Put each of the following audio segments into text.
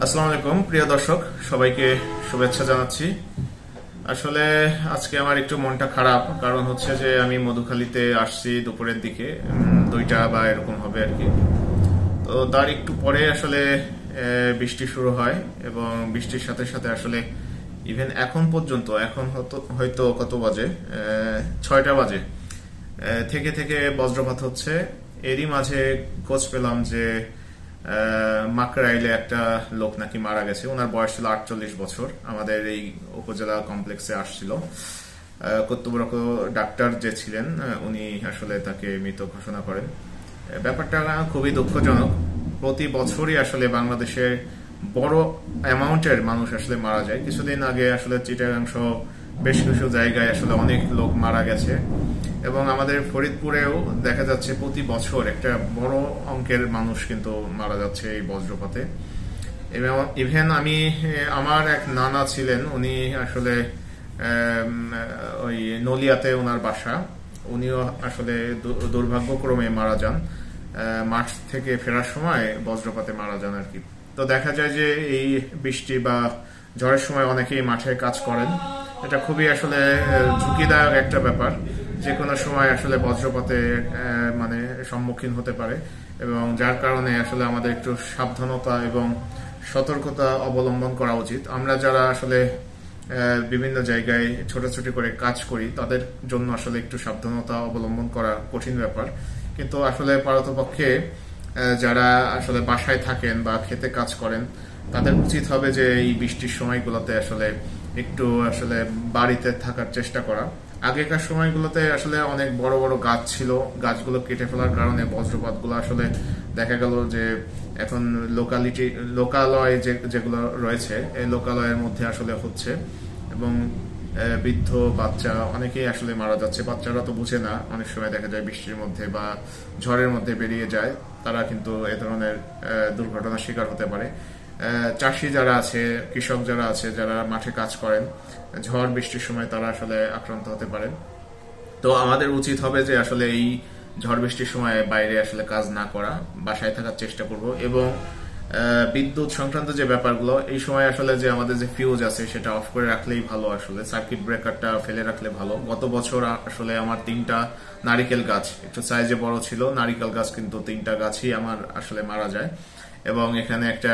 আসসালামু আলাইকুম প্রিয় দর্শক, সবাইকে শুভেচ্ছা জানাচ্ছি। আসলে আজকে আমার একটু মনটা খারাপ, কারণ হচ্ছে যে আমি মধুখালীতে আসছি দুপুরের দিকে, 2টা বা এরকম হবে আর কি। তো তার একটু পরে আসলে বৃষ্টি শুরু হয়, এবং বৃষ্টির সাথে সাথে আসলে ইভেন এখন পর্যন্ত, এখন হয়তো কত বাজে, 6টা বাজে, থেকে থেকে বজ্রপাত হচ্ছে। এরই মাঝে খোঁজ পেলাম যে মাকড়াইলে একটা লোক নাকি মারা গেছে। ওনার বয়স ছিল 48 বছর। আমাদের এই উপজেলা কমপ্লেক্সে আসছিল। কর্তব্যরত ডাক্তার যে ছিলেন, উনি আসলে তাকে মৃত ঘোষণা করেন। ব্যাপারটা খুবই দুঃখজনক। প্রতি বছরই আসলে বাংলাদেশে বড় অ্যামাউন্টের মানুষ আসলে মারা যায়। কিছুদিন আগে আসলে চিটাগাং সহ বেশ কিছু জায়গায় আসলে অনেক লোক মারা গেছে, এবং আমাদের ফরিদপুরেও দেখা যাচ্ছে প্রতি বছর একটা বড় অঙ্কের মানুষ কিন্তু মারা যাচ্ছে এই বজ্রপাতে। ইভেন আমি, আমার এক নানা ছিলেন, উনি আসলে ওই নলিয়াতে ওনার বাসা। উনিও আসলে দুর্ভাগ্যক্রমে মারা যান, মাঠ থেকে ফেরার সময় বজ্রপাতে মারা যান আর কি। তো দেখা যায় যে এই বৃষ্টি বা ঝড়ের সময় অনেকেই মাঠে কাজ করেন। এটা খুবই আসলে ঝুঁকিদায়ক একটা ব্যাপার। যে কোনো সময় আসলে বজ্রপাতে মানে সম্মুখীন হতে পারে, এবং যার কারণে আসলে আমাদের একটু সাবধানতা এবং সতর্কতা অবলম্বন করা উচিত। আমরা যারা আসলে বিভিন্ন জায়গায় ছোটাছুটি করে কাজ করি, তাদের জন্য আসলে একটু সাবধানতা অবলম্বন করা কঠিন ব্যাপার। কিন্তু আসলে পারতপক্ষে যারা আসলে বাসায় থাকেন বা খেতে কাজ করেন, তাদের উচিত হবে যে এই বৃষ্টির সময়গুলোতে আসলে একটু আসলে বাড়িতে থাকার চেষ্টা করা। আগেকার সময়গুলোতে আসলে অনেক বড় বড় গাছ ছিল, গাছগুলো কেটে ফেলার কারণে বজ্রপাতগুলো আসলে দেখা গেল যে এখন লোকালয় যেগুলো রয়েছে, এই লোকালয়ের মধ্যে আসলে হচ্ছে, এবং বৃদ্ধ বাচ্চা অনেকেই আসলে মারা যাচ্ছে। বাচ্চারা তো বুঝে না, অনেক সময় দেখা যায় বৃষ্টির মধ্যে বা ঝড়ের মধ্যে বেরিয়ে যায়, তারা কিন্তু এ ধরনের দুর্ঘটনার শিকার হতে পারে। চাষি যারা আছে, কৃষক যারা আছে, যারা মাঠে কাজ করেন, ঝড় বৃষ্টির সময় তারা আসলে আক্রান্ত হতে পারেন। তো আমাদের উচিত হবে যে আসলে এই ঝড় বৃষ্টির সময় বাইরে আসলে কাজ না করা, বাসায় থাকার চেষ্টা করব। এবং বিদ্যুৎ সংক্রান্ত যে ব্যাপারগুলো, এই সময় আসলে যে আমাদের যে ফিউজ আছে সেটা অফ করে রাখলেই ভালো। আসলে সার্কিট ব্রেকারটা ফেলে রাখলে ভালো। গত বছর আসলে আমার 3টা নারিকেল গাছ, একটু সাইজে বড় ছিল নারিকেল গাছ, কিন্তু 3টা গাছই আমার আসলে মারা যায়। এবং এখানে একটা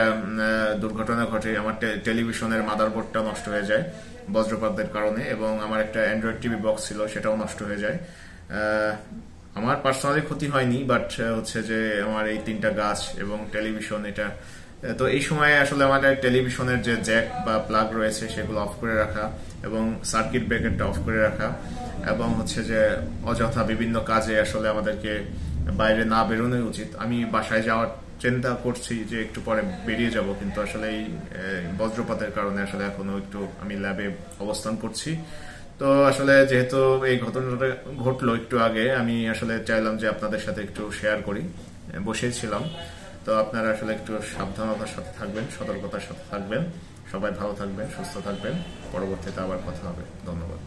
দুর্ঘটনা ঘটে, আমার টেলিভিশনের মাদারবোর্ডটা নষ্ট হয়ে যায় বজ্রপাতের কারণে, এবং আমার একটা অ্যান্ড্রয়েড টিভি বক্স ছিল, সেটাও নষ্ট হয়ে যায়। আমার পার্সোনালি ক্ষতি হয়নি, বাট হচ্ছে যে আমার এই 3টা গাছ এবং টেলিভিশন, এটা তো এই সময় আসলে আমাদের টেলিভিশনের যে জ্যাক বা প্লাগ রয়েছে সেগুলো অফ করে রাখা, এবং সার্কিট ব্রেকারটা অফ করে রাখা, এবং হচ্ছে যে অযথা বিভিন্ন কাজে আসলে আমাদেরকে বাইরে না বেরোনোই উচিত। আমি বাসায় যাওয়ার চিন্তা করছি যে একটু পরে বেরিয়ে যাব, কিন্তু আসলে এই বজ্রপাতের কারণে আসলে এখনো একটু আমি ল্যাবে অবস্থান করছি। তো আসলে যেহেতু এই ঘটনাটা ঘটলো একটু আগে, আমি আসলে চাইলাম যে আপনাদের সাথে একটু শেয়ার করি। বসেছিলাম। তো আপনারা আসলে একটু সাবধানতার সাথে থাকবেন, সতর্কতার সাথে থাকবেন। সবাই ভালো থাকবেন, সুস্থ থাকবেন। পরবর্তীতে আবার কথা হবে। ধন্যবাদ।